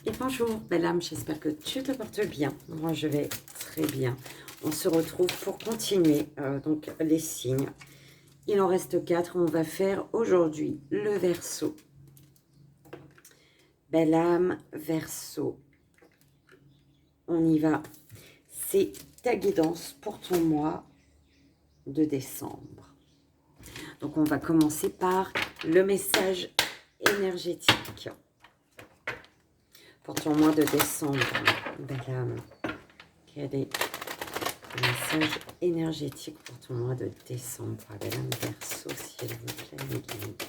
Et bonjour, belle âme, j'espère que tu te portes bien. Moi, je vais très bien. On se retrouve pour continuer donc les signes. Il en reste 4. On va faire aujourd'hui le Verseau. Belle âme, Verseau. On y va. C'est ta guidance pour ton mois de décembre. Donc, on va commencer par le message énergétique. Pour ton mois de décembre, belle âme, quel est le message énergétique pour ton mois de décembre, belle âme Verseau, s'il vous plaît, mes guides.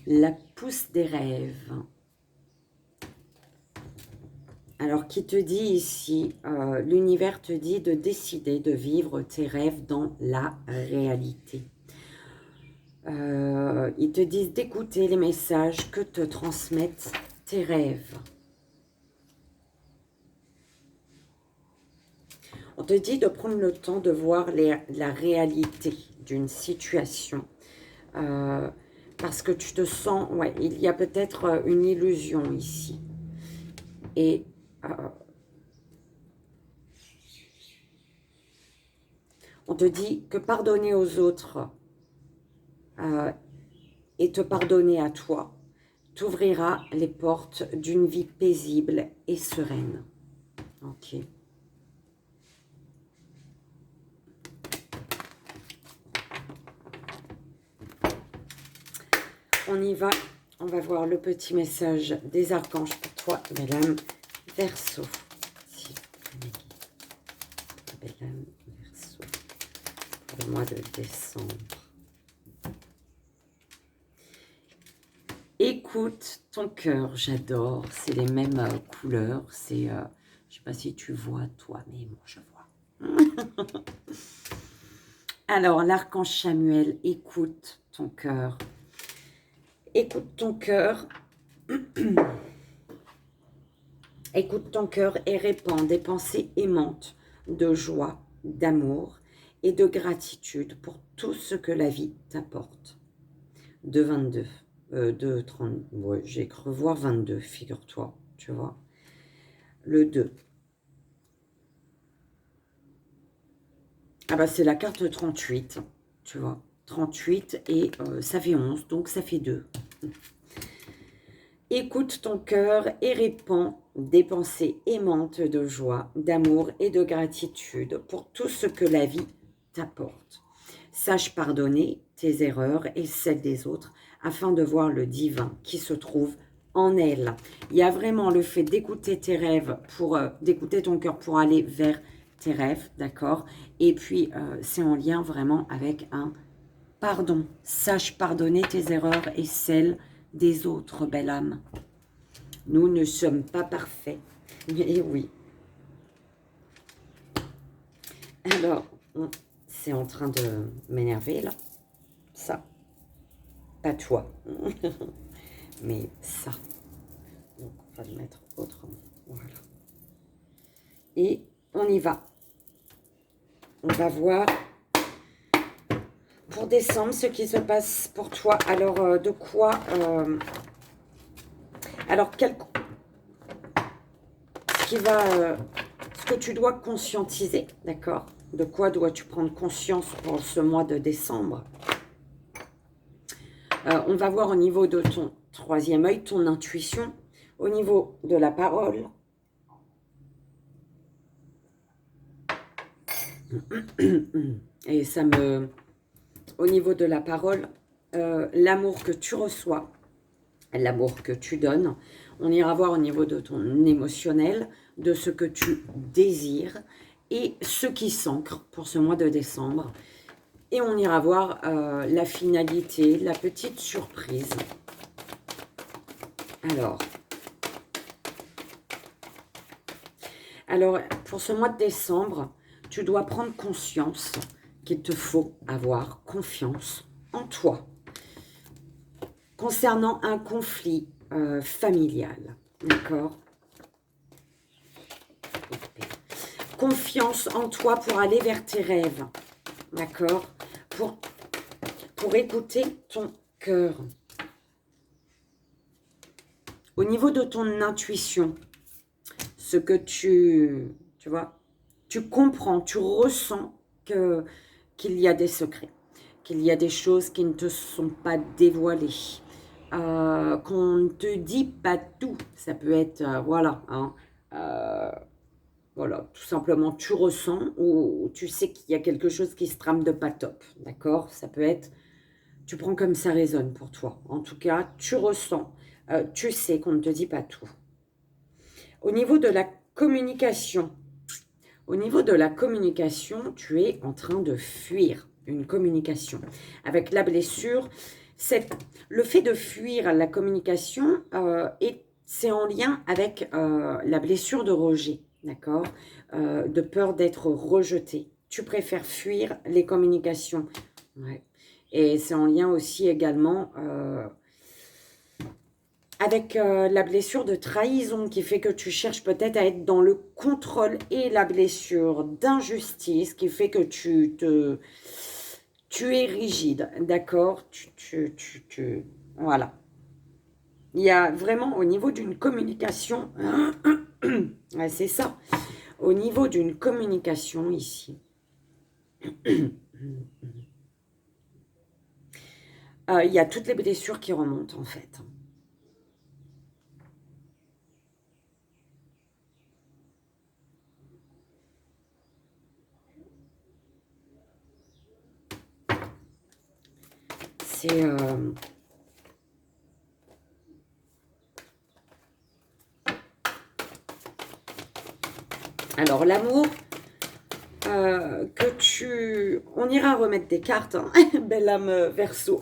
La pousse des rêves. Alors, qui te dit ici, l'univers te dit de décider de vivre tes rêves dans la réalité. Ils te disent d'écouter les messages que te transmettent tes rêves. On te dit de prendre le temps de voir la réalité d'une situation. Parce que tu te sens... Ouais, il y a peut-être une illusion ici. Et... on te dit que pardonner aux autres et te pardonner à toi t'ouvrira les portes d'une vie paisible et sereine. Ok. On y va. On va voir le petit message des archanges pour toi, belle âme Verseau. Belle âme Verseau. Pour le mois de décembre. Écoute ton cœur, j'adore. C'est les mêmes couleurs. C'est, je ne sais pas si tu vois toi, mais moi je vois. Alors, l'archange Chamuel, écoute ton cœur. Écoute ton cœur. Écoute ton cœur et répands des pensées aimantes de joie, d'amour et de gratitude pour tout ce que la vie t'apporte. De 22. De 30. Ouais, j'ai cru voir 22, figure-toi, tu vois. Le 2. Ah bah c'est la carte 38, tu vois. 38 et ça fait 11, donc ça fait 2. Écoute ton cœur et répands des pensées aimantes de joie, d'amour et de gratitude pour tout ce que la vie t'apporte. Sache pardonner tes erreurs et celles des autres afin de voir le divin qui se trouve en elle. Il y a vraiment le fait d'écouter tes rêves, d'écouter ton cœur pour aller vers tes rêves, d'accord? Et puis, c'est en lien vraiment avec un pardon. Sache pardonner tes erreurs et celles des autres, belle âme. Nous ne sommes pas parfaits. Mais oui. Alors, c'est en train de m'énerver, là. Ça. Pas toi. Mais ça. Donc, on va le mettre autrement. Voilà. Et on y va. On va voir pour décembre ce qui se passe pour toi. Alors, de quoi... alors, ce que tu dois conscientiser, d'accord? De quoi dois-tu prendre conscience pour ce mois de décembre? On va voir au niveau de ton troisième œil, ton intuition, au niveau de la parole. Et ça me... Au niveau de la parole, l'amour que tu reçois, l'amour que tu donnes. On ira voir au niveau de ton émotionnel, de ce que tu désires et ce qui s'ancre pour ce mois de décembre. Et on ira voir la finalité, la petite surprise. Alors, pour ce mois de décembre, tu dois prendre conscience qu'il te faut avoir confiance en toi. Concernant un conflit familial, d'accord? Confiance en toi pour aller vers tes rêves, d'accord? Pour pour écouter ton cœur. Au niveau de ton intuition, ce que tu vois, tu comprends, tu ressens qu'il y a des secrets, qu'il y a des choses qui ne te sont pas dévoilées, qu'on ne te dit pas tout. Ça peut être, voilà, hein, voilà, tout simplement, tu ressens ou tu sais qu'il y a quelque chose qui se trame de pas top, d'accord? Ça peut être, tu prends comme ça résonne pour toi. En tout cas, tu ressens, tu sais qu'on ne te dit pas tout. Au niveau de la communication, tu es en train de fuir une communication. Avec la blessure, le fait de fuir la communication, c'est en lien avec la blessure de rejet, d'accord, de peur d'être rejeté. Tu préfères fuir les communications. Ouais. Et c'est en lien aussi également avec la blessure de trahison qui fait que tu cherches peut-être à être dans le contrôle, et la blessure d'injustice qui fait que tu es rigide, d'accord, voilà. Il y a vraiment au niveau d'une communication, ouais, c'est ça, au niveau d'une communication ici, il y a toutes les blessures qui remontent en fait. C'est... Alors, l'amour que tu... On ira remettre des cartes, hein. Belle âme Verseau.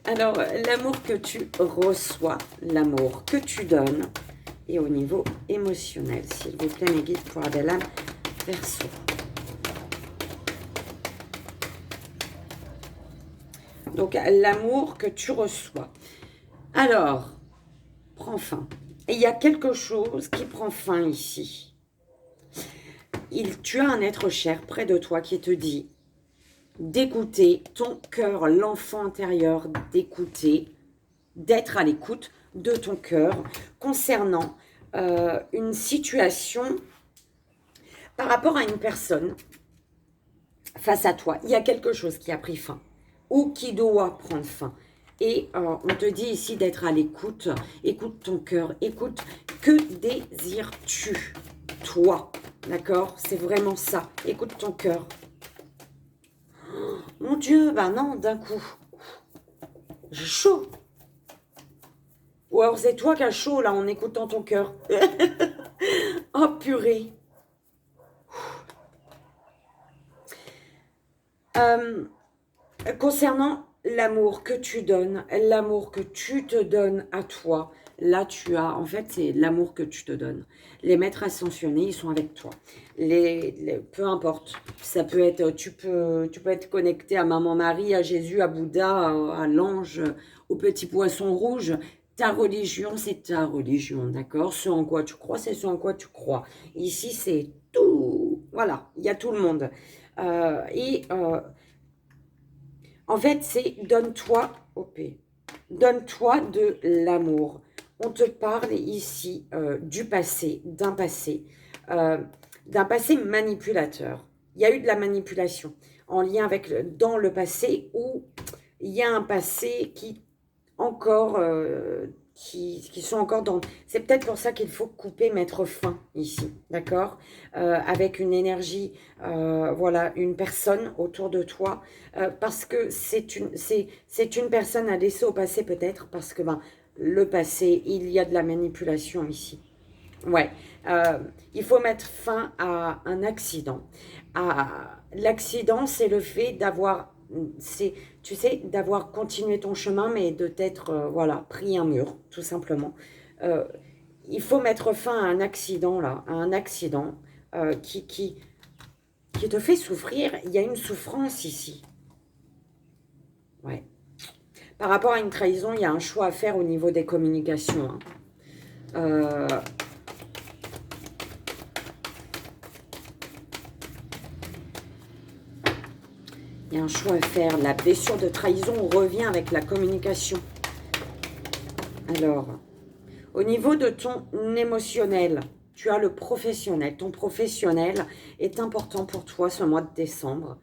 Alors, l'amour que tu reçois, l'amour que tu donnes, et au niveau émotionnel, s'il vous plaît, mes guides, pour la belle âme Verseau. Donc, l'amour que tu reçois. Alors, prends fin. Et il y a quelque chose qui prend fin ici. Tu as un être cher près de toi qui te dit d'écouter ton cœur, l'enfant intérieur, d'écouter, d'être à l'écoute de ton cœur concernant une situation par rapport à une personne face à toi. Il y a quelque chose qui a pris fin ou qui doit prendre fin. Et on te dit ici d'être à l'écoute. Écoute ton cœur. Écoute, que désires-tu, toi? D'accord? C'est vraiment ça. Écoute ton cœur. Oh, mon Dieu, bah non, d'un coup. J'ai chaud. Ou alors c'est toi qui as chaud, là, en écoutant ton cœur. Oh, purée. Concernant l'amour que tu donnes, l'amour que tu te donnes à toi, là tu as, en fait c'est l'amour que tu te donnes. Les maîtres ascensionnés, ils sont avec toi. Peu importe, ça peut être, tu peux être connecté à Maman Marie, à Jésus, à Bouddha, à l'ange, au petit poisson rouge. Ta religion, c'est ta religion, d'accord? Ce en quoi tu crois, c'est ce en quoi tu crois. Ici, c'est tout, voilà, il y a tout le monde. En fait, c'est donne-toi, donne-toi de l'amour. On te parle ici du passé, d'un passé manipulateur. Il y a eu de la manipulation en lien avec dans le passé, où il y a un passé qui encore qui sont encore dans... C'est peut-être pour ça qu'il faut couper, mettre fin ici, d'accord, avec une énergie, voilà, une personne autour de toi, parce que c'est une personne à laisser au passé peut-être, parce que ben, le passé, il y a de la manipulation ici. Ouais, il faut mettre fin à un accident. L'accident, c'est le fait d'avoir, tu sais, d'avoir continué ton chemin, mais de t'être, voilà, pris un mur, tout simplement. Euh, il faut mettre fin à un accident, là, à un accident qui te fait souffrir. Il y a une souffrance ici. Ouais. Par rapport à une trahison, il y a un choix à faire au niveau des communications, hein. Il y a un choix à faire. La blessure de trahison, on revient avec la communication. Alors, au niveau de ton émotionnel, tu as le professionnel. Ton professionnel est important pour toi ce mois de décembre.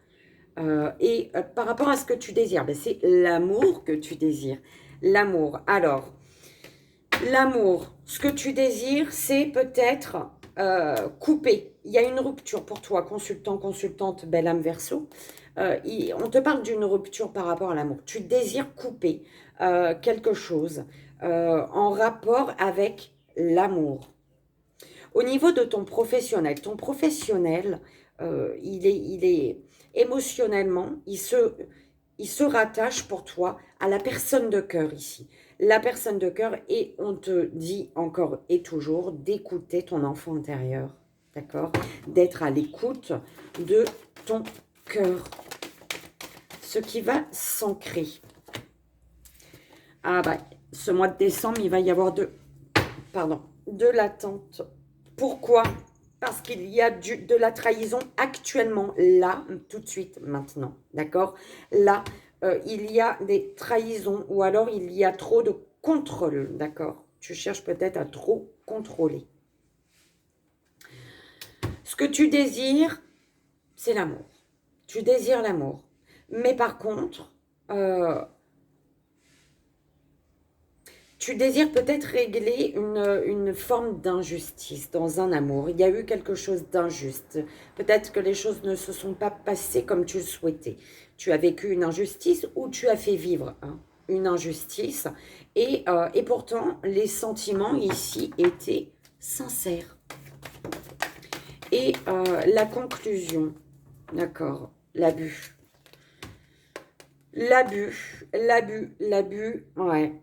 Par rapport à ce que tu désires, ben, c'est l'amour que tu désires. L'amour. Alors, l'amour, ce que tu désires, c'est peut-être couper. Il y a une rupture pour toi, consultant, consultante, belle âme Verseau. On te parle d'une rupture par rapport à l'amour. Tu désires couper quelque chose en rapport avec l'amour. Au niveau de ton professionnel, il est émotionnellement, il se rattache pour toi à la personne de cœur ici. La personne de cœur, et on te dit encore et toujours d'écouter ton enfant intérieur, d'accord? D'être à l'écoute de ton cœur. Ce qui va s'ancrer. Ah bah, ce mois de décembre, il va y avoir de l'attente. Pourquoi? Parce qu'il y a de la trahison actuellement, là, tout de suite, maintenant, d'accord? Là, il y a des trahisons ou alors il y a trop de contrôle, d'accord? Tu cherches peut-être à trop contrôler. Ce que tu désires, c'est l'amour. Tu désires l'amour. Mais par contre, tu désires peut-être régler une forme d'injustice dans un amour. Il y a eu quelque chose d'injuste. Peut-être que les choses ne se sont pas passées comme tu le souhaitais. Tu as vécu une injustice ou tu as fait vivre une injustice. Et pourtant, les sentiments ici étaient sincères. Et la conclusion, d'accord, l'abus. L'abus, ouais.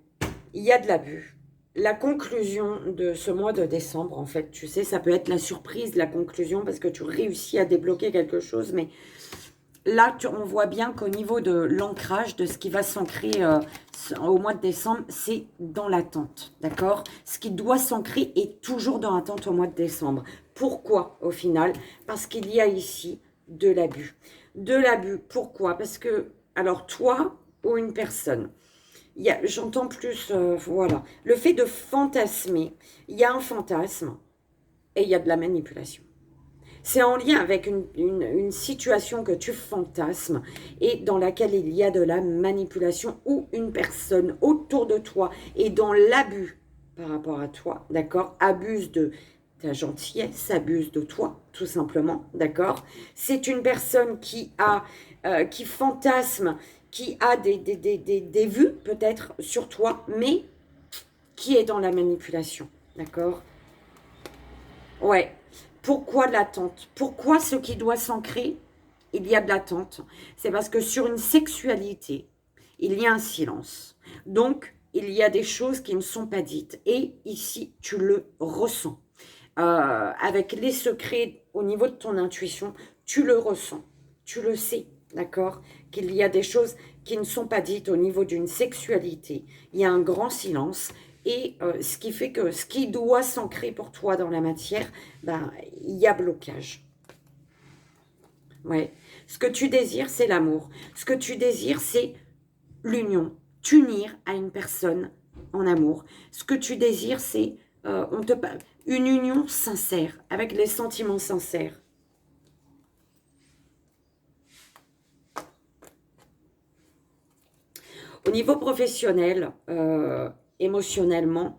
Il y a de l'abus. La conclusion de ce mois de décembre, en fait, tu sais, ça peut être la surprise, la conclusion, parce que tu réussis à débloquer quelque chose, mais là, on voit bien qu'au niveau de l'ancrage, de ce qui va s'ancrer au mois de décembre, c'est dans l'attente, d'accord? Ce qui doit s'ancrer est toujours dans l'attente au mois de décembre. Pourquoi, au final? Parce qu'il y a ici de l'abus. De l'abus, pourquoi? Parce que, alors, toi ou une personne, j'entends plus, voilà, le fait de fantasmer, il y a un fantasme et il y a de la manipulation. C'est en lien avec une situation que tu fantasmes et dans laquelle il y a de la manipulation ou une personne autour de toi est dans l'abus par rapport à toi, d'accord? Abuse de ta gentillesse, abuse de toi, tout simplement, d'accord? C'est une personne qui fantasme, qui a des vues peut-être sur toi, mais qui est dans la manipulation, d'accord? Ouais. Pourquoi l'attente? Pourquoi ce qui doit s'ancrer, il y a de l'attente? C'est parce que sur une sexualité, il y a un silence. Donc, il y a des choses qui ne sont pas dites. Et ici, tu le ressens. Avec les secrets au niveau de ton intuition, tu le ressens. Tu le sais, d'accord? Qu'il y a des choses qui ne sont pas dites au niveau d'une sexualité. Il y a un grand silence. Et ce qui fait que ce qui doit s'ancrer pour toi dans la matière, ben, il y a blocage. Ouais. Ce que tu désires, c'est l'amour. Ce que tu désires, c'est l'union. T'unir à une personne en amour. Ce que tu désires, c'est une union sincère, avec les sentiments sincères. Au niveau professionnel, émotionnellement,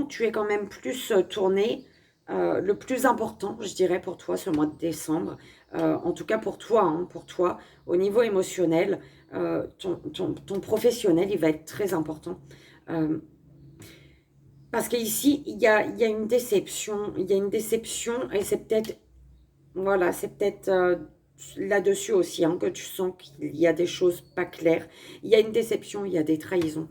tu es quand même plus tourné, le plus important, je dirais, pour toi, ce mois de décembre, en tout cas pour toi, au niveau émotionnel, ton professionnel, il va être très important. Parce qu'ici, il y a une déception, et c'est peut-être, voilà, c'est peut-être là-dessus aussi que tu sens qu'il y a des choses pas claires. Il y a une déception, il y a des trahisons.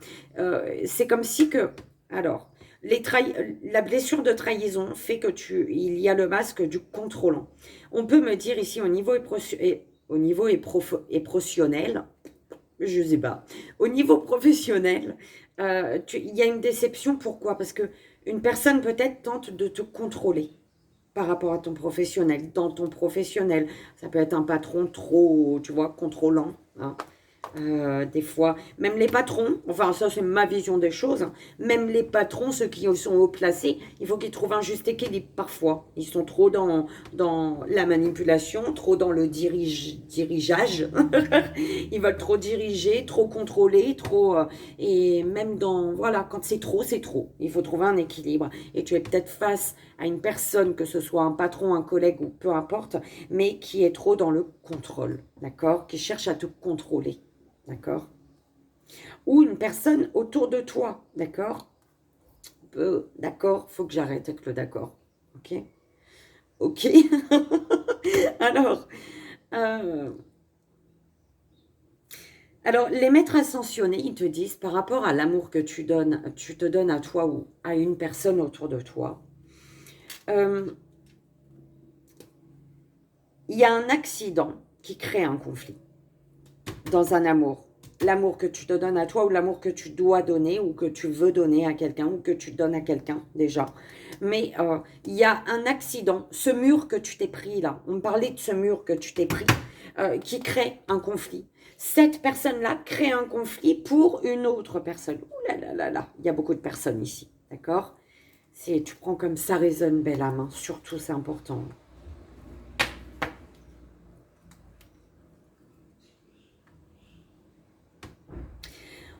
C'est comme si que, alors, la blessure de trahison fait que il y a le masque du contrôlant. On peut me dire ici au niveau émotionnel, je sais pas, au niveau professionnel, il y a une déception. Pourquoi? Parce que une personne peut-être tente de te contrôler. par rapport à ton professionnel, dans ton professionnel. Ça peut être un patron trop, tu vois, contrôlant, hein. Des fois, même les patrons, enfin ça c'est ma vision des choses, hein, même les patrons, ceux qui sont haut placés, il faut qu'ils trouvent un juste équilibre parfois. Ils sont trop dans la manipulation, trop dans le dirigeage. Ils veulent trop diriger, trop contrôler, trop... et même dans... Voilà, quand c'est trop, c'est trop. Il faut trouver un équilibre. Et tu es peut-être face à une personne, que ce soit un patron, un collègue ou peu importe, mais qui est trop dans le contrôle, d'accord? Qui cherche à te contrôler. D'accord? Ou une personne autour de toi, d'accord? D'accord, faut que j'arrête avec le d'accord. Ok? Ok. Alors, euh, les maîtres ascensionnés, ils te disent par rapport à l'amour que tu te donnes à toi ou à une personne autour de toi, euh, il y a un accident qui crée un conflit dans un amour. L'amour que tu te donnes à toi ou l'amour que tu dois donner ou que tu veux donner à quelqu'un ou que tu donnes à quelqu'un déjà. Mais il y a un accident, ce mur que tu t'es pris là, on me parlait de ce mur que tu t'es pris, qui crée un conflit. Cette personne-là crée un conflit pour une autre personne. Ouh là là là là, il y a beaucoup de personnes ici, d'accord? Tu prends comme ça résonne, belle âme, hein. Surtout c'est important.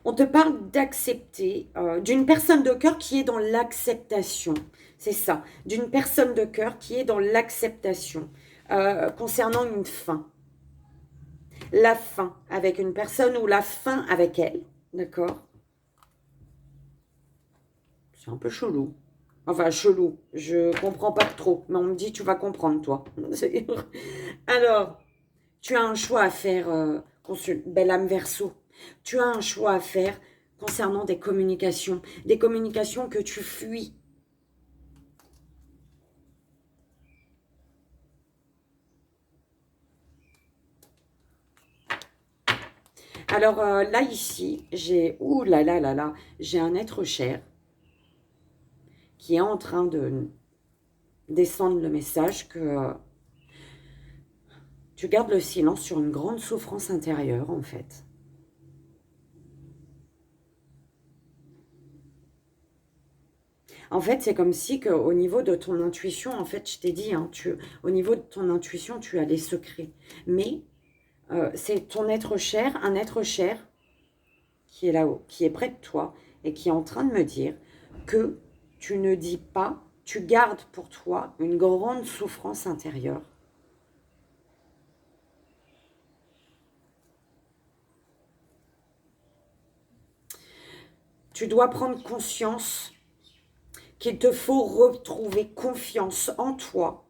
On te parle d'accepter, d'une personne de cœur qui est dans l'acceptation. C'est ça, d'une personne de cœur qui est dans l'acceptation concernant une fin. La fin avec une personne ou la fin avec elle, d'accord? C'est un peu chelou. Enfin, chelou, je comprends pas trop, mais on me dit tu vas comprendre, toi. Alors, tu as un choix à faire, belle âme Verseau. Tu as un choix à faire concernant des communications que tu fuis. Alors là, ici, ouh là là là là, j'ai un être cher qui est en train de descendre le message que tu gardes le silence sur une grande souffrance intérieure, en fait. En fait, c'est comme si au niveau de ton intuition, en fait, je t'ai dit, hein, au niveau de ton intuition, tu as les secrets. Mais c'est ton être cher, un être cher qui est là-haut, qui est près de toi et qui est en train de me dire que tu ne dis pas, tu gardes pour toi une grande souffrance intérieure. Tu dois prendre conscience qu'il te faut retrouver confiance en toi.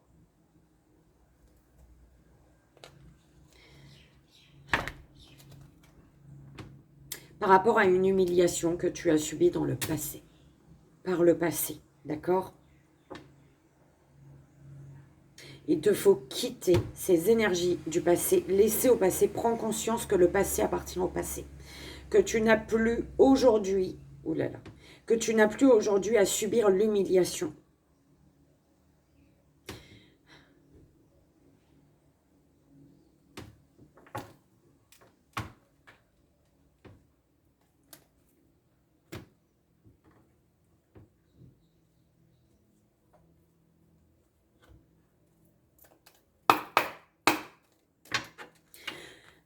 Par rapport à une humiliation que tu as subie dans le passé. Par le passé, d'accord? Il te faut quitter ces énergies du passé, laisser au passé, prends conscience que le passé appartient au passé. Que tu n'as plus aujourd'hui, oulala, que tu n'as plus aujourd'hui à subir l'humiliation.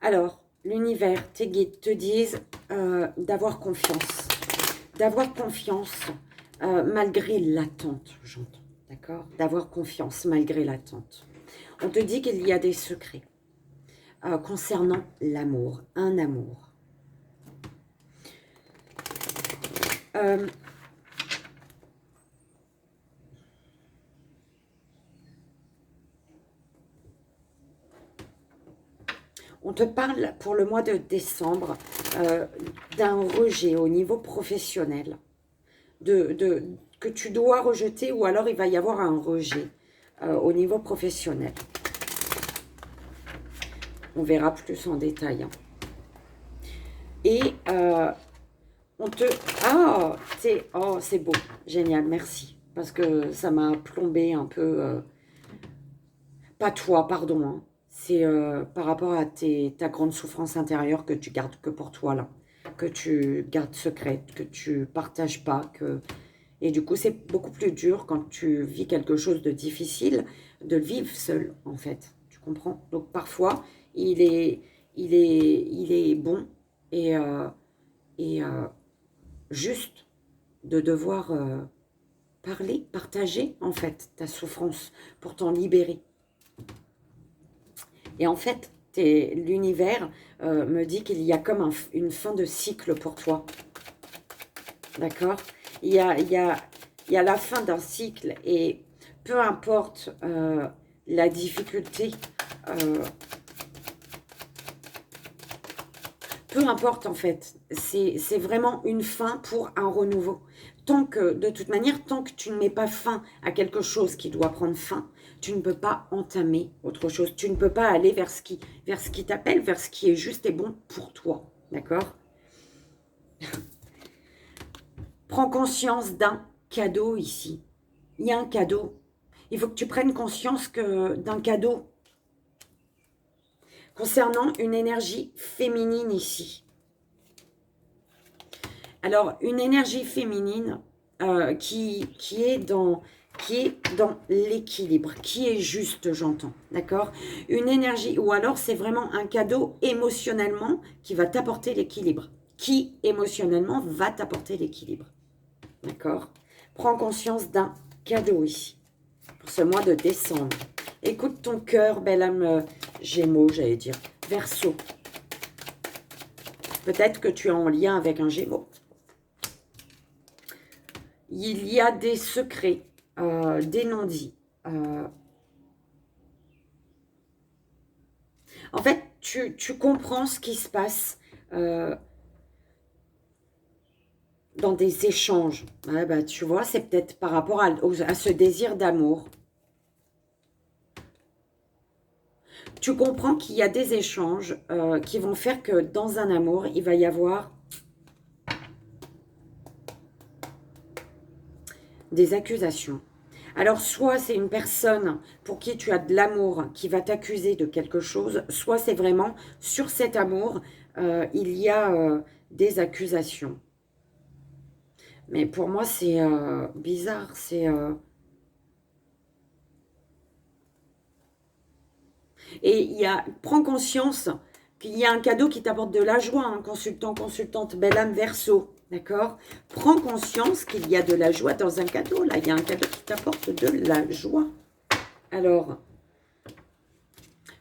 Alors, l'univers, tes guides te disent d'avoir confiance. D'avoir confiance malgré l'attente, j'entends. D'accord? D'avoir confiance malgré l'attente. On te dit qu'il y a des secrets concernant l'amour, un amour. On te parle pour le mois de décembre d'un rejet au niveau professionnel, que tu dois rejeter ou alors il va y avoir un rejet au niveau professionnel. On verra plus en détail. Hein. Et on te... Ah, c'est beau, génial, merci. Parce que ça m'a plombé un peu Pas toi, pardon, hein. C'est par rapport à ta grande souffrance intérieure que tu gardes que pour toi, là. Que tu gardes secrète, que tu partages pas. Et du coup, c'est beaucoup plus dur quand tu vis quelque chose de difficile, de le vivre seul, en fait. Tu comprends? Donc, parfois, il est, il est bon et, et juste de devoir parler, partager, en fait, ta souffrance pour t'en libérer. Et en fait, l'univers me dit qu'il y a comme une fin de cycle pour toi. D'accord? Il y a la fin d'un cycle et peu importe la difficulté, euh, peu importe en fait, c'est vraiment une fin pour un renouveau. Tant que, de toute manière, tant que tu ne mets pas fin à quelque chose qui doit prendre fin, tu ne peux pas entamer autre chose. Tu ne peux pas aller vers ce qui t'appelle, vers ce qui est juste et bon pour toi. D'accord? Prends conscience d'un cadeau ici. Il y a un cadeau. Il faut que tu prennes conscience d'un cadeau concernant une énergie féminine ici. Alors, une énergie féminine qui est dans l'équilibre, qui est juste, j'entends, d'accord? Une énergie, ou alors c'est vraiment un cadeau émotionnellement qui va t'apporter l'équilibre. Qui émotionnellement va t'apporter l'équilibre, d'accord? Prends conscience d'un cadeau ici, pour ce mois de décembre. Écoute ton cœur, belle âme Gémeaux, j'allais dire, Verseau. Peut-être que tu es en lien avec un Gémeaux. Il y a des secrets, des non-dits. En fait, tu comprends ce qui se passe dans des échanges. Ouais, bah, tu vois, c'est peut-être par rapport à ce désir d'amour. Tu comprends qu'il y a des échanges qui vont faire que dans un amour, il va y avoir des accusations. Alors, soit c'est une personne pour qui tu as de l'amour qui va t'accuser de quelque chose, soit c'est vraiment sur cet amour, il y a des accusations. Mais pour moi, c'est bizarre. Et prends conscience qu'il y a un cadeau qui t'apporte de la joie, hein, consultant, consultante, belle âme Verseau. D'accord? Prends conscience qu'il y a de la joie dans un cadeau. Là, il y a un cadeau qui t'apporte de la joie. Alors,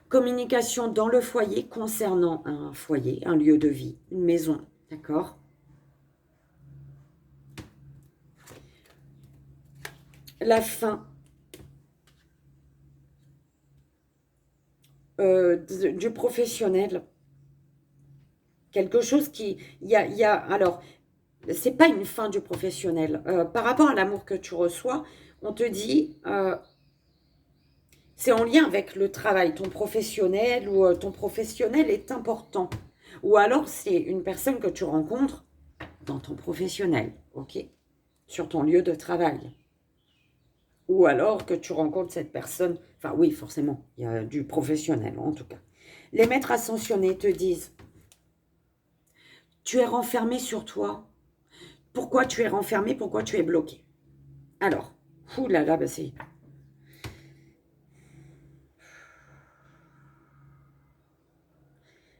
communication dans le foyer concernant un foyer, un lieu de vie, une maison. D'accord? La fin du professionnel. Quelque chose qui... alors, c'est pas une fin du professionnel. Par rapport à l'amour que tu reçois, on te dit, c'est en lien avec le travail, ton professionnel ou ton professionnel est important. Ou alors, c'est une personne que tu rencontres dans ton professionnel, ok? Sur ton lieu de travail. Ou alors que tu rencontres cette personne, enfin oui, forcément, il y a du professionnel en tout cas. Les maîtres ascensionnés te disent, tu es renfermé sur toi. Pourquoi tu es renfermé? Pourquoi tu es bloqué? Alors, oulala, bah c'est...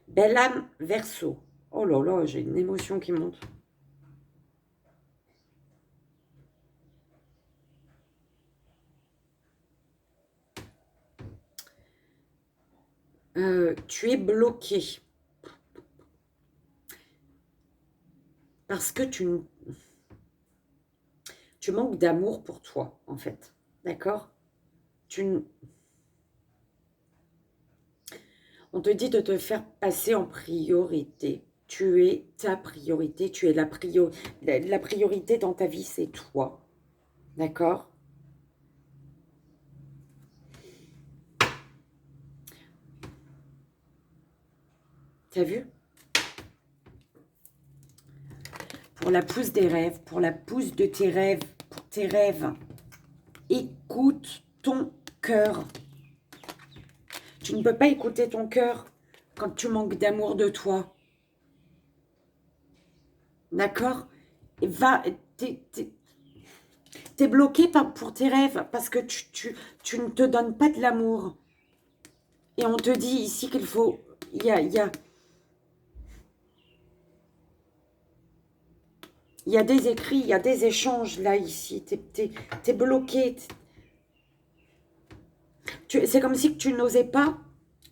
Belle âme Verseau. Oh là là, j'ai une émotion qui monte. Tu es bloqué. Parce que tu manques d'amour pour toi, en fait. D'accord? On te dit de te faire passer en priorité. Tu es ta priorité, tu es la priorité dans ta vie, c'est toi. D'accord? T'as vu? Pour la pousse des rêves, pour la pousse de tes rêves, pour tes rêves, écoute ton cœur. Tu ne peux pas écouter ton cœur quand tu manques d'amour de toi. D'accord? Va, t'es bloqué pour tes rêves parce que tu ne te donnes pas de l'amour. Et on te dit ici qu'il faut... Il y a des écrits, il y a des échanges là, ici. T'es bloqué. C'est comme si tu n'osais pas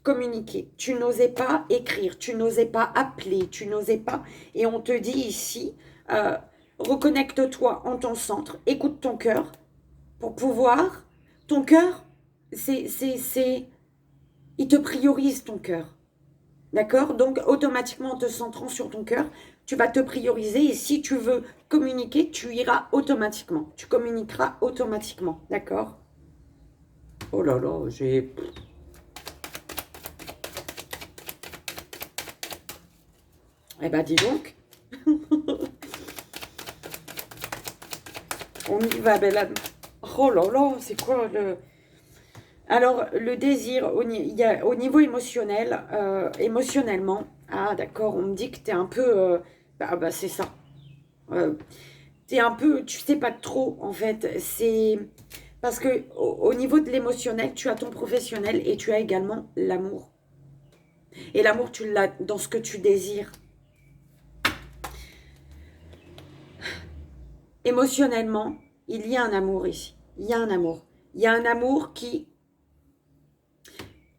communiquer, tu n'osais pas écrire, tu n'osais pas appeler, tu n'osais pas... Et on te dit ici, reconnecte-toi en ton centre, écoute ton cœur pour pouvoir... Ton cœur, il te priorise ton cœur. D'accord? Donc, automatiquement, en te centrant sur ton cœur, tu vas te prioriser. Et si tu veux communiquer, tu iras automatiquement. Tu communiqueras automatiquement. D'accord? Oh là là, j'ai... Eh ben, dis donc. On y va, belle âme. Oh là là, c'est quoi le... Alors, le désir, au niveau émotionnel, émotionnellement, ah d'accord, on me dit que tu es un peu... bah c'est ça. Tu es un peu, tu sais pas trop, en fait. C'est parce que au niveau de l'émotionnel, tu as ton professionnel et tu as également l'amour. Et l'amour, tu l'as dans ce que tu désires. Émotionnellement, il y a un amour ici. Il y a un amour. Il y a un amour qui...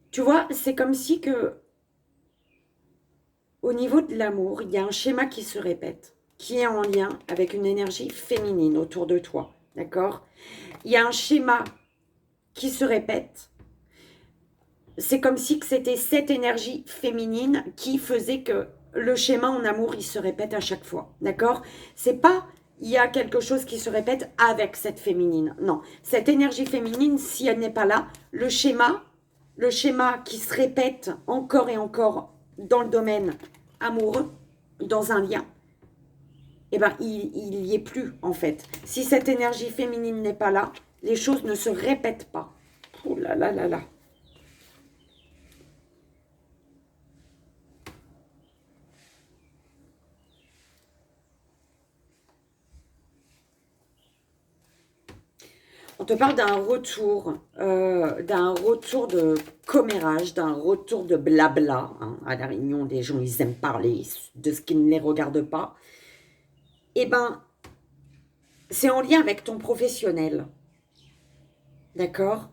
Tu vois, c'est comme si que... Au niveau de l'amour, il y a un schéma qui se répète, qui est en lien avec une énergie féminine autour de toi, d'accord? Il y a un schéma qui se répète. C'est comme si c'était cette énergie féminine qui faisait que le schéma en amour, il se répète à chaque fois, d'accord? C'est pas, il y a quelque chose qui se répète avec cette féminine, non. Cette énergie féminine, si elle n'est pas là, le schéma qui se répète encore et encore dans le domaine amoureux, dans un lien, eh ben, il n'y est plus, en fait. Si cette énergie féminine n'est pas là, les choses ne se répètent pas. Oh là là là là. On te parle d'un retour de commérage, d'un retour de blabla. Hein. À la réunion, des gens, ils aiment parler de ce qui ne les regarde pas. Eh ben, c'est en lien avec ton professionnel. D'accord?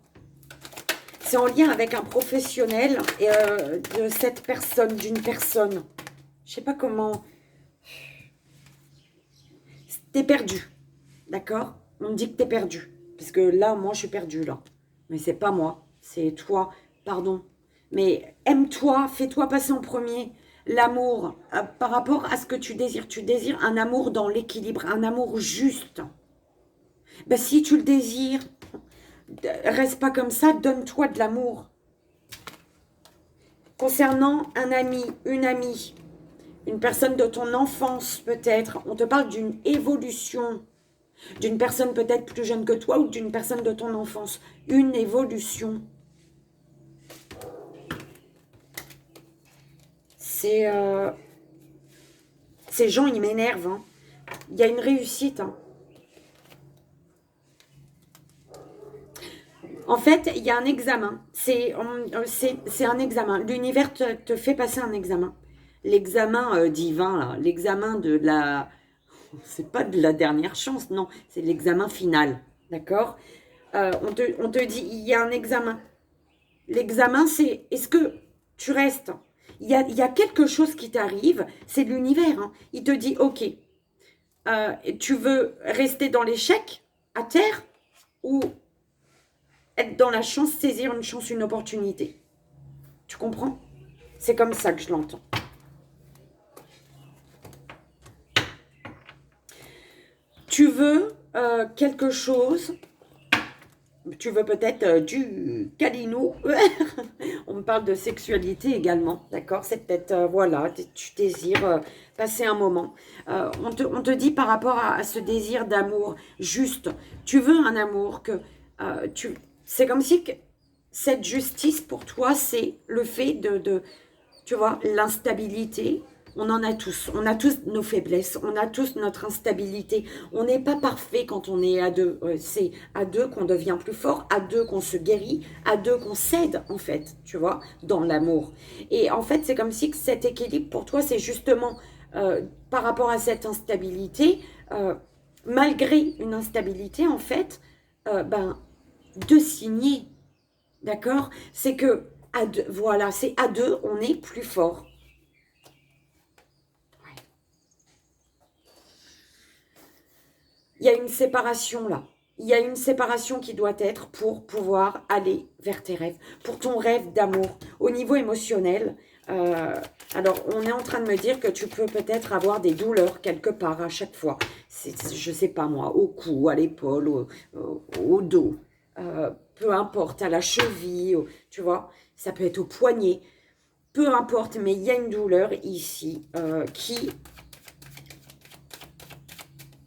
C'est en lien avec un professionnel de cette personne, d'une personne. Je sais pas comment... T'es perdu. D'accord? On me dit que t'es perdu. Parce que là, moi, je suis perdue, là. Mais c'est pas moi. C'est toi. Pardon. Mais aime-toi. Fais-toi passer en premier. L'amour, par rapport à ce que tu désires. Tu désires un amour dans l'équilibre. Un amour juste. Ben, si tu le désires, reste pas comme ça. Donne-toi de l'amour. Concernant un ami, une amie, une personne de ton enfance peut-être, on te parle d'une évolution, d'une personne peut-être plus jeune que toi ou d'une personne de ton enfance, une évolution. Ces gens, ils m'énervent. Hein. Il y a une réussite. Hein. En fait, il y a un examen. C'est un examen. L'univers te fait passer un examen. L'examen divin, l'examen de la... C'est pas de la dernière chance, non. C'est l'examen final. D'accord? On te dit, il y a un examen. L'examen, c'est est-ce que tu restes? Il y a quelque chose qui t'arrive. C'est l'univers. Hein. Il te dit, ok, tu veux rester dans l'échec, à terre, ou être dans la chance, saisir une chance, une opportunité. Tu comprends? C'est comme ça que je l'entends. Tu veux quelque chose, tu veux peut-être du câlinou. On me parle de sexualité également, d'accord? C'est peut-être, voilà, tu désires passer un moment. On te dit par rapport à ce désir d'amour juste, tu veux un amour que... c'est comme si... cette justice pour toi, c'est le fait tu vois, l'instabilité. On en a tous. On a tous nos faiblesses. On a tous notre instabilité. On n'est pas parfait quand on est à deux. C'est à deux qu'on devient plus fort, à deux qu'on se guérit, à deux qu'on s'aide, en fait, tu vois, dans l'amour. Et en fait, c'est comme si que cet équilibre, pour toi, c'est justement par rapport à cette instabilité, malgré une instabilité, en fait, ben, de signer. D'accord? C'est que, à deux, voilà, c'est à deux, on est plus fort. Il y a une séparation là. Il y a une séparation qui doit être pour pouvoir aller vers tes rêves, pour ton rêve d'amour. Au niveau émotionnel, alors on est en train de me dire que tu peux peut-être avoir des douleurs quelque part à chaque fois. Je ne sais pas moi, au cou, à l'épaule, au dos, peu importe, à la cheville, tu vois, ça peut être au poignet. Peu importe, mais il y a une douleur ici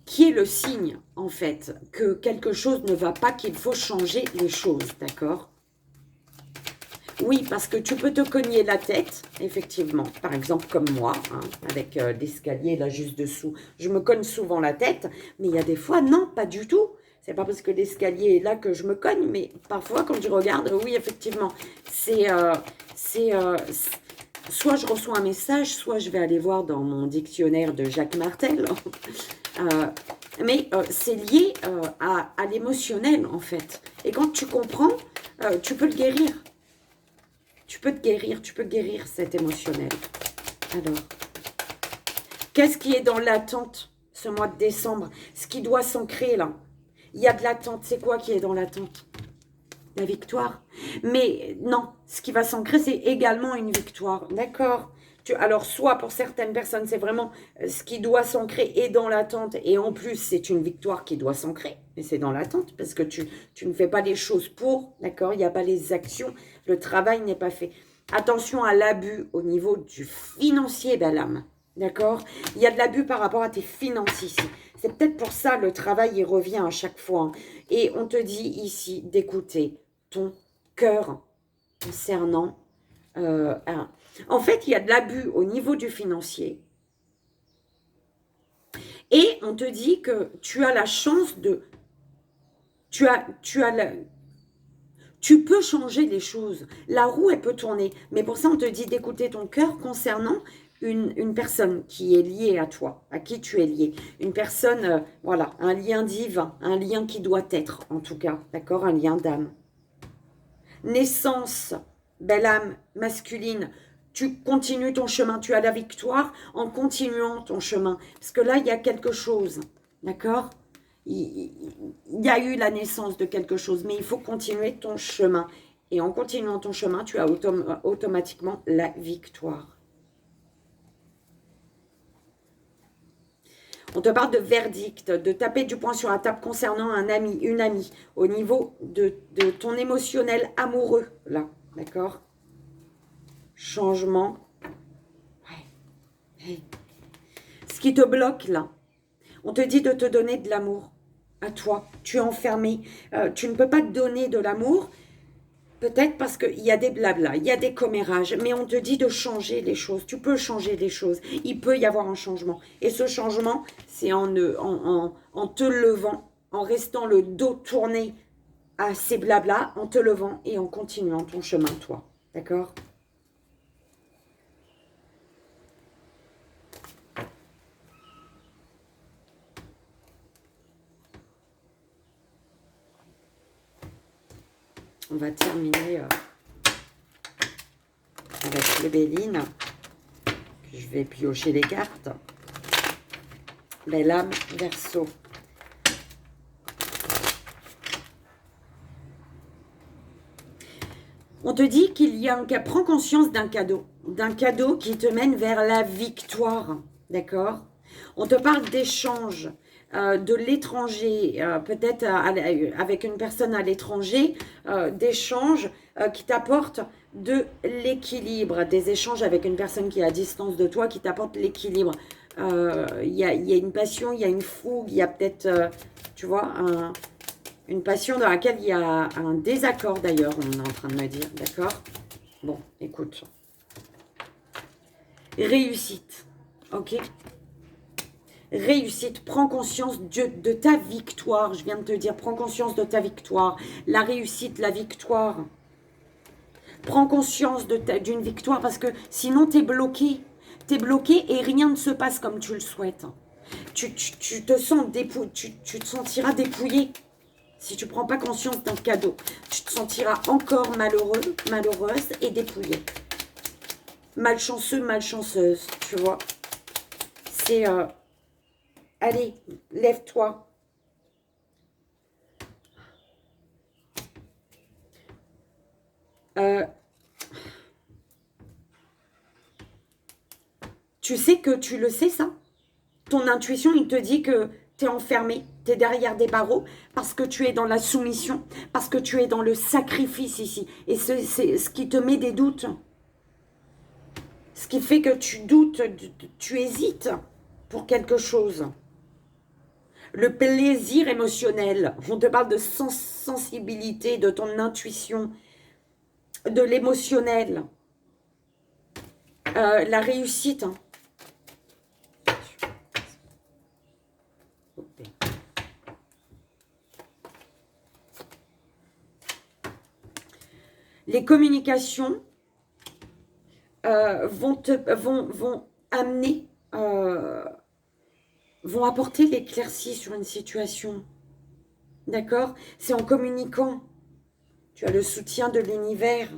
qui est le signe, en fait, que quelque chose ne va pas, qu'il faut changer les choses, d'accord? Oui, parce que tu peux te cogner la tête, effectivement, par exemple comme moi, hein, avec l'escalier là juste dessous. Je me cogne souvent la tête, mais il y a des fois, non, pas du tout. C'est pas parce que l'escalier est là que je me cogne, mais parfois quand je regarde, oui, effectivement, c'est... soit je reçois un message, soit je vais aller voir dans mon dictionnaire de Jacques Martel. Mais c'est lié à l'émotionnel, en fait. Et quand tu comprends, tu peux le guérir. Tu peux te guérir, tu peux guérir cet émotionnel. Alors, qu'est-ce qui est dans l'attente ce mois de décembre? Ce qui doit s'ancrer, là. Il y a de l'attente. C'est quoi qui est dans l'attente? La victoire. Mais non, ce qui va s'ancrer, c'est également une victoire. D'accord? Alors, soit pour certaines personnes, c'est vraiment ce qui doit s'ancrer et dans l'attente. Et en plus, c'est une victoire qui doit s'ancrer. Mais c'est dans l'attente parce que tu ne fais pas les choses pour. D'accord? Il n'y a pas les actions. Le travail n'est pas fait. Attention à l'abus au niveau du financier, belle âme. D'accord? Il y a de l'abus par rapport à tes finances ici. C'est peut-être pour ça le travail, il revient à chaque fois. Hein. Et on te dit ici d'écouter ton cœur concernant en fait, il y a de l'abus au niveau du financier. Et on te dit que tu as la chance de... Tu peux changer les choses. La roue, elle peut tourner. Mais pour ça, on te dit d'écouter ton cœur concernant une personne qui est liée à toi, à qui tu es lié. Une personne, voilà, un lien divin, un lien qui doit être, en tout cas, d'accord, un lien d'âme. Naissance, belle âme masculine, tu continues ton chemin, tu as la victoire en continuant ton chemin. Parce que là, il y a quelque chose, d'accord? Il y a eu la naissance de quelque chose, mais il faut continuer ton chemin. Et en continuant ton chemin, tu as automatiquement la victoire. On te parle de verdict, de taper du poing sur la table concernant un ami, une amie, au niveau de ton émotionnel amoureux, là, d'accord? Changement. Ouais. Hey. Ce qui te bloque, là, on te dit de te donner de l'amour à toi. Tu es enfermé. Tu ne peux pas te donner de l'amour. Peut-être parce qu'il y a des blablas, il y a des commérages, mais on te dit de changer les choses. Tu peux changer les choses. Il peut y avoir un changement. Et ce changement, c'est en te levant, en restant le dos tourné à ces blablas, en te levant et en continuant ton chemin, toi. D'accord ? On va terminer avec les Bélines. Je vais piocher les cartes. Belle âme, Verseau. On te dit qu'il y a un cas, prends conscience d'un cadeau qui te mène vers la victoire, d'accord? On te parle d'échange, de l'étranger, peut-être avec une personne à l'étranger, d'échange qui t'apporte de l'équilibre, des échanges avec une personne qui est à distance de toi, qui t'apporte l'équilibre. Il y a une passion, il y a une fougue, il y a peut-être, tu vois, Une passion dans laquelle il y a un désaccord d'ailleurs, on est en train de me dire, d'accord? Bon, écoute. Réussite, ok? Réussite, prends conscience de ta victoire. Je viens de te dire, prends conscience de ta victoire. La réussite, la victoire. Prends conscience d'une victoire parce que sinon tu es bloqué. Tu es bloqué et rien ne se passe comme tu le souhaites. Tu te sens dépouillé, tu te sentiras dépouillé si tu ne prends pas conscience d'un cadeau. Tu te sentiras encore malheureux, malheureuse et dépouillé. Malchanceux, malchanceuse, tu vois. C'est... allez, lève-toi. Tu sais que tu le sais, ça? Ton intuition, il te dit que tu es enfermé, tu es derrière des barreaux, parce que tu es dans la soumission, parce que tu es dans le sacrifice ici. Et c'est ce qui te met des doutes. Ce qui fait que tu doutes, tu hésites pour quelque chose. Le plaisir émotionnel, on te parle de sensibilité, de ton intuition, de l'émotionnel. La réussite, hein. Les communications vont amener, vont apporter l'éclaircie sur une situation. D'accord? C'est en communiquant. Tu as le soutien de l'univers.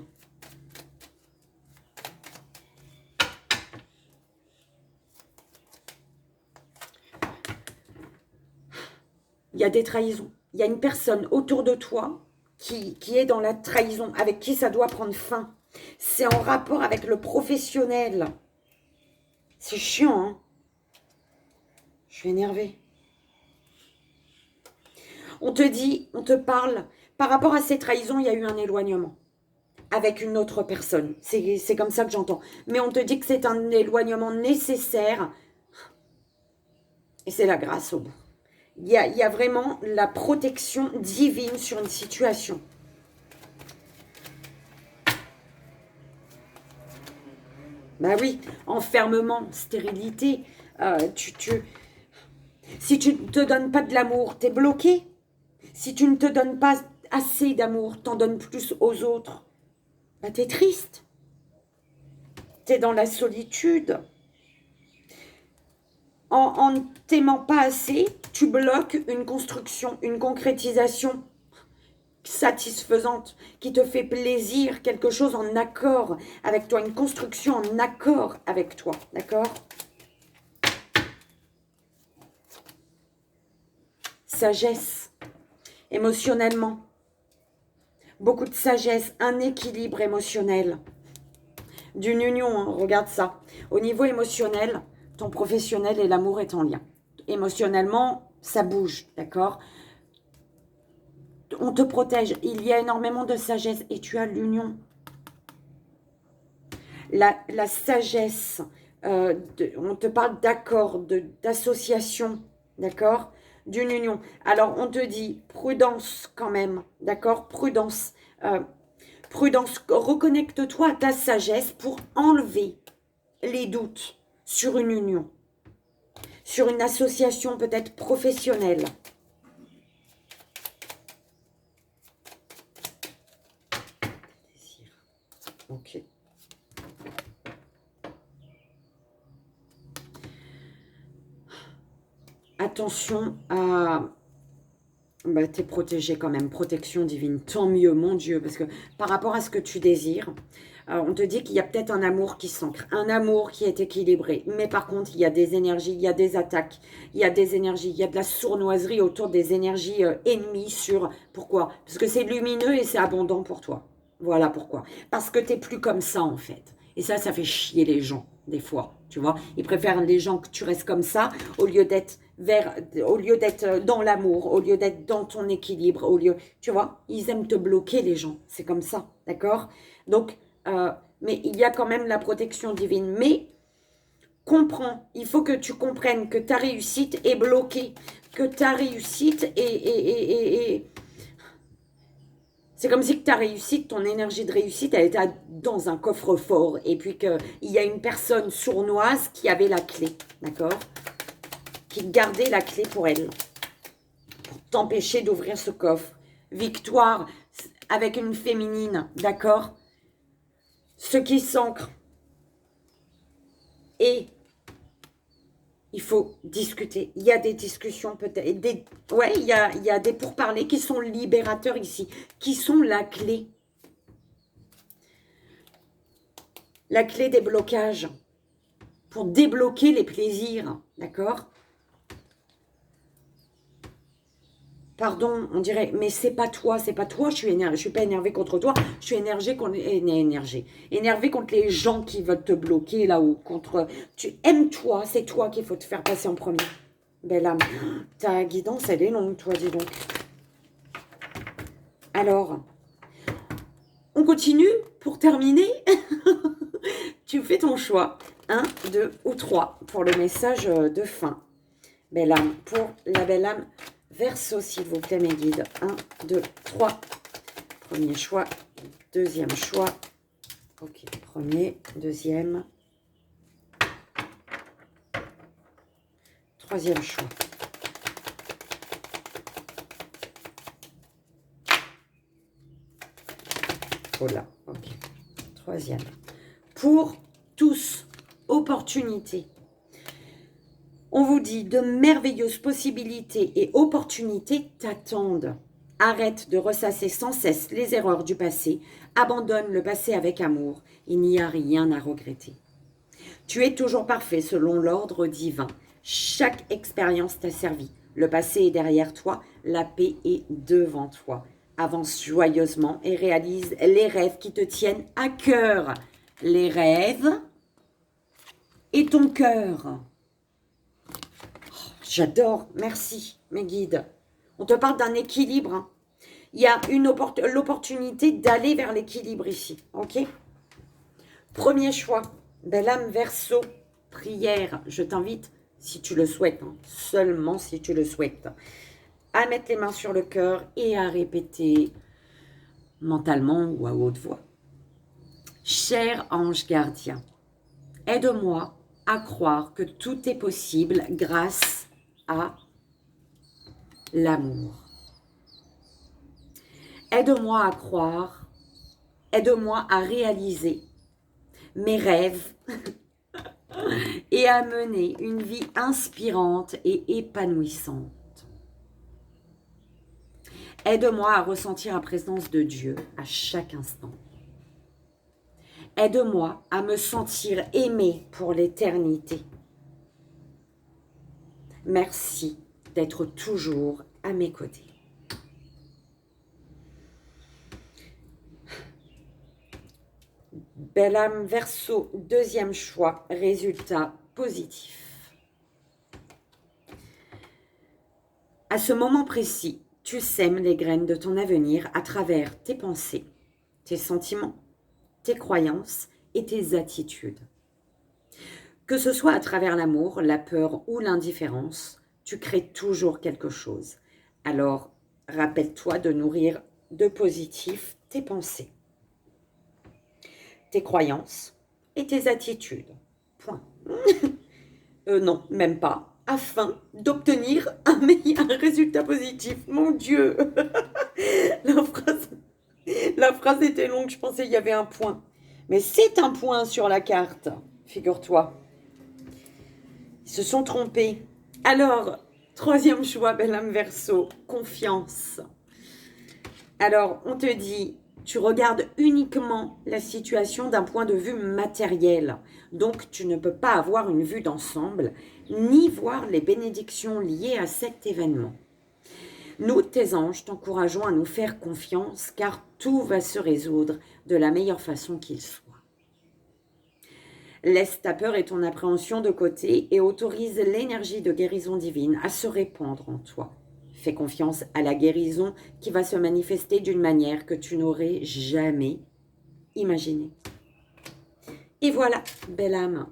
Il y a des trahisons. Il y a une personne autour de toi qui est dans la trahison, avec qui ça doit prendre fin. C'est en rapport avec le professionnel. C'est chiant, hein? Je suis énervée. On te dit, on te parle, par rapport à ces trahisons, il y a eu un éloignement avec une autre personne. C'est comme ça que j'entends. Mais on te dit que c'est un éloignement nécessaire et c'est la grâce au bout. Il y a vraiment la protection divine sur une situation. Bah oui, enfermement, stérilité. Si tu ne te donnes pas de l'amour, tu es bloqué. Si tu ne te donnes pas assez d'amour, t'en donnes plus aux autres, bah tu es triste. Tu es dans la solitude. En ne t'aimant pas assez, tu bloques une construction, une concrétisation satisfaisante, qui te fait plaisir, quelque chose en accord avec toi, une construction en accord avec toi, d'accord? Sagesse, émotionnellement, beaucoup de sagesse, un équilibre émotionnel, d'une union, hein, regarde ça. Au niveau émotionnel, ton professionnel et l'amour est en lien. Émotionnellement, ça bouge, d'accord? On te protège, il y a énormément de sagesse et tu as l'union. La sagesse, on te parle d'accord, d'association, d'accord? D'une union. Alors, on te dit prudence quand même, d'accord? Prudence. Prudence, reconnecte-toi à ta sagesse pour enlever les doutes sur une union, sur une association peut-être professionnelle. Ok. Attention à... Bah, t'es protégé quand même, protection divine, tant mieux, mon Dieu, parce que par rapport à ce que tu désires, on te dit qu'il y a peut-être un amour qui s'ancre, un amour qui est équilibré, mais par contre, il y a des énergies, il y a des attaques, il y a des énergies, il y a de la sournoiserie autour des énergies ennemies sur... Pourquoi? Parce que c'est lumineux et c'est abondant pour toi. Voilà pourquoi. Parce que t'es plus comme ça, en fait. Et ça fait chier les gens, des fois, tu vois. Ils préfèrent les gens que tu restes comme ça, au lieu d'être dans l'amour, au lieu d'être dans ton équilibre, au lieu, tu vois, ils aiment te bloquer, les gens, c'est comme ça, d'accord? Donc, mais il y a quand même la protection divine, mais comprends, il faut que tu comprennes que ta réussite est bloquée, que ta réussite C'est comme si que ta réussite, ton énergie de réussite, elle était dans un coffre-fort. Et puis qu'il y a une personne sournoise qui avait la clé, d'accord? Qui gardait la clé pour elle. Pour t'empêcher d'ouvrir ce coffre. Victoire avec une féminine, d'accord? Ce qui s'ancre. Et il faut discuter. Il y a des discussions peut-être. Ouais, il y a des pourparlers qui sont libérateurs ici. Qui sont la clé. La clé des blocages. Pour débloquer les plaisirs. D'accord? Pardon, on dirait, mais c'est pas toi, je suis énervée, je suis pas énervée contre toi, je suis énervée contre les gens qui veulent te bloquer là-haut, tu aimes toi, c'est toi qu'il faut te faire passer en premier. Belle âme, ta guidance, elle est longue, toi, dis donc. Alors, on continue pour terminer. Tu fais ton choix, 1, 2 ou 3 pour le message de fin. Belle âme, pour la belle âme Verseau, s'il vous plaît, mes guides. 1, 2, 3. Premier choix. Deuxième choix. Ok, premier, deuxième. Troisième choix. Oh là, ok. Troisième. Pour tous, opportunité. On vous dit, de merveilleuses possibilités et opportunités t'attendent. Arrête de ressasser sans cesse les erreurs du passé. Abandonne le passé avec amour. Il n'y a rien à regretter. Tu es toujours parfait selon l'ordre divin. Chaque expérience t'a servi. Le passé est derrière toi. La paix est devant toi. Avance joyeusement et réalise les rêves qui te tiennent à cœur. Les rêves et ton cœur. J'adore, merci mes guides. On te parle d'un équilibre. Hein. Il y a l'opportunité d'aller vers l'équilibre ici, ok? Premier choix, belle âme Verseau, prière. Je t'invite, si tu le souhaites, hein, seulement si tu le souhaites, à mettre les mains sur le cœur et à répéter mentalement ou à haute voix. Cher ange gardien, aide-moi à croire que tout est possible grâce à l'amour. Aide-moi à croire, aide-moi à réaliser mes rêves et à mener une vie inspirante et épanouissante. Aide-moi à ressentir la présence de Dieu à chaque instant. Aide-moi à me sentir aimée pour l'éternité. Merci d'être toujours à mes côtés. Belle âme Verseau, deuxième choix, résultat positif. À ce moment précis, tu sèmes les graines de ton avenir à travers tes pensées, tes sentiments, tes croyances et tes attitudes. Que ce soit à travers l'amour, la peur ou l'indifférence, tu crées toujours quelque chose. Alors, rappelle-toi de nourrir de positif tes pensées, tes croyances et tes attitudes. Point. Non, même pas. Afin d'obtenir un meilleur résultat positif. Mon Dieu. La phrase était longue, je pensais qu'il y avait un point. Mais c'est un point sur la carte, figure-toi. Ils se sont trompés. Alors, troisième choix, belle âme Verseau, confiance. Alors, on te dit, tu regardes uniquement la situation d'un point de vue matériel. Donc, tu ne peux pas avoir une vue d'ensemble, ni voir les bénédictions liées à cet événement. Nous, tes anges, t'encourageons à nous faire confiance, car tout va se résoudre de la meilleure façon qu'il soit. Laisse ta peur et ton appréhension de côté et autorise l'énergie de guérison divine à se répandre en toi. Fais confiance à la guérison qui va se manifester d'une manière que tu n'aurais jamais imaginée. Et voilà, belle âme,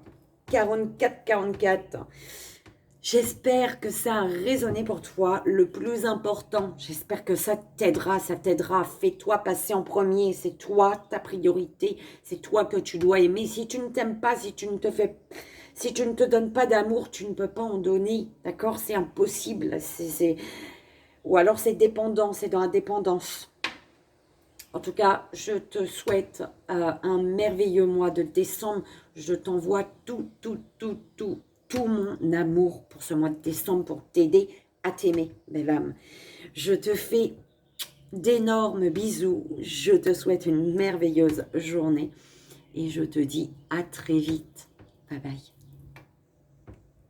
44-44. J'espère que ça a résonné pour toi. Le plus important, j'espère que ça t'aidera, ça t'aidera. Fais-toi passer en premier. C'est toi ta priorité. C'est toi que tu dois aimer. Si tu ne t'aimes pas, si tu ne te donnes pas d'amour, tu ne peux pas en donner. D'accord? C'est impossible. Ou alors c'est dépendant, c'est dans la dépendance. En tout cas, je te souhaite un merveilleux mois de décembre. Je t'envoie tout mon amour pour ce mois de décembre pour t'aider à t'aimer, belle âme. Je te fais d'énormes bisous. Je te souhaite une merveilleuse journée et je te dis à très vite. Bye bye.